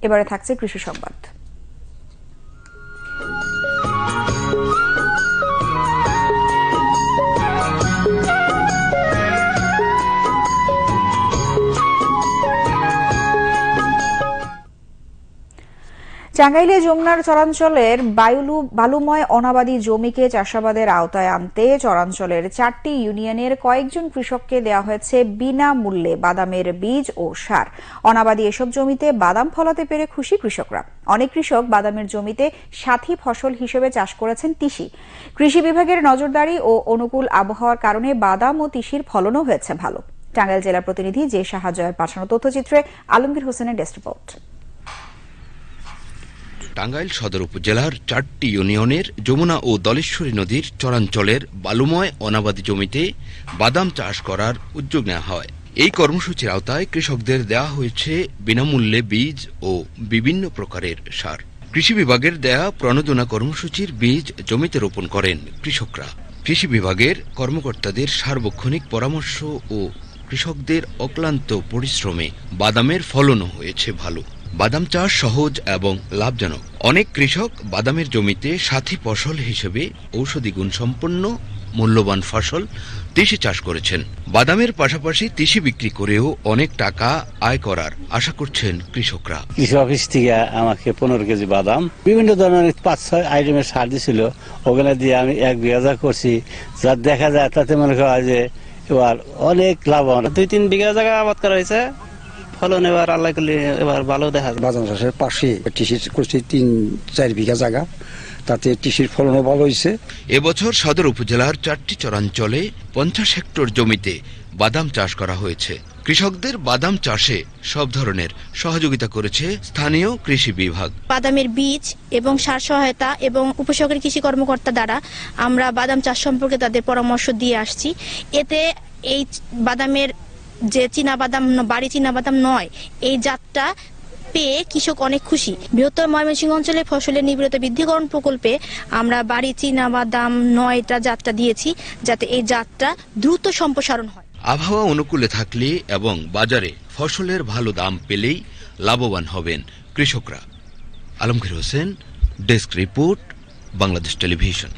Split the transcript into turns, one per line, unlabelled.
এবারে থাকছে কৃষি সংবাদ। টাঙ্গাইলে যমুনার চরাঞ্চলের বালুময় অনাবাদী জমিকে চাষাবাদের আওতায় আনতে চরাঞ্চলের 4টি ইউনিয়নের কয়েকজন কৃষককে দেওয়া হয়েছে বিনামূল্যে বাদামের বীজ ও সার। অনাবাদী এসব জমিতে বাদাম ফলাতে পেরে খুশি কৃষকরা। অনেক কৃষক বাদামের জমিতে সাথী ফসল হিসেবে চাষ করেছেন তিসি। কৃষি বিভাগের নজরদারি ও অনুকূল আবহাওয়ার কারণে বাদাম ও তিসির ফলনও হয়েছে ভালো। টাঙ্গাইল জেলা প্রতিনিধি জে শাহজয়ের পাঠানো তথ্যচিত্রে আলমগীর হোসেনের ডেস্ক রিপোর্ট।
টাঙ্গাইল সদর উপজেলার 4টি ইউনিয়নের যমুনা ও দলেশ্বরী নদীর চরাঞ্চলের বালুময় অনাবাদী জমিতে বাদাম চাষ করার উদ্যোগ নেওয়া হয়। এই কর্মসূচির আওতায় কৃষকদের দেওয়া হয়েছে বিনামূল্যে বীজ ও বিভিন্ন প্রকারের সার। কৃষি বিভাগের দেয়া প্রণোদনা কর্মসূচির বীজ জমিতে রোপণ করেন কৃষকরা। কৃষি বিভাগের কর্মকর্তাদের সার্বক্ষণিক পরামর্শ ও কৃষকদের অক্লান্ত পরিশ্রমে বাদামের ফলনও হয়েছে ভালো। বাদাম চাষ সহজ এবং লাভজনক। অনেক কৃষক বাদামের জমিতে সাথী ফসল হিসেবে ঔষধি গুণসম্পন্ন মূল্যবান ফসল তিসি চাষ করেছেন। বাদামের পাশাপাশি তিসি বিক্রি করেও অনেক টাকা আয় করার আশা করছেন কৃষকরা।
কৃষি অফিস থেকে আমাকে 15 কেজি বাদাম বিভিন্ন ধরনের 5-6 আইটেমের সার দিয়েছিল। ওগুলা দিয়ে আমি 1 বিঘা করছি। যা দেখা যায় তাতে মনে করা যে এবার অনেক লাভবান।
2-3 বিঘা জায়গা আবাদ করা হয়েছে। ফলন এবার আল্লাহ করলে এবার ভালো দেখা যায়।
বাদাম চাষের পাশে তিসি করছি 3-4 বিঘা জায়গা, তাতে তিসির ফলনও ভালো হয়েছে।
এবছর সদর উপজেলার 4টি চরাঞ্চলে 50 হেক্টর জমিতে বাদাম চাষ করা হয়েছে। কৃষকদের বাদাম চাষে সব ধরনের সহযোগিতা করেছে স্থানীয় কৃষি বিভাগ।
বাদামের বীজ এবং সার সহায়তা এবং উপসহকারী কৃষি কর্মকর্তা দ্বারা আমরা বাদাম চাষ সম্পর্কে তাদের পরামর্শ দিয়ে আসছি। এতে এই বাদামের যে চীনাবাদাম বাড়ি চীনাবাদাম নয়, এই জাতটা পেয়ে কৃষক অনেক খুশি। বৃহত্তর ময়মনসিংহ অঞ্চলে ফসলের নিবিড়তা বৃদ্ধিকরণ প্রকল্পে আমরা বাড়ি চীনাবাদাম 9টা জাতটা দিয়েছি, যাতে এই জাতটা দ্রুত সম্প্রসারণ হয়।
আবহাওয়া অনুকূলে থাকলে এবং বাজারে ফসলের ভালো দাম পেলেই লাভবান হবেন কৃষকরা। Alamgir Hossain, desk report, Bangladesh television.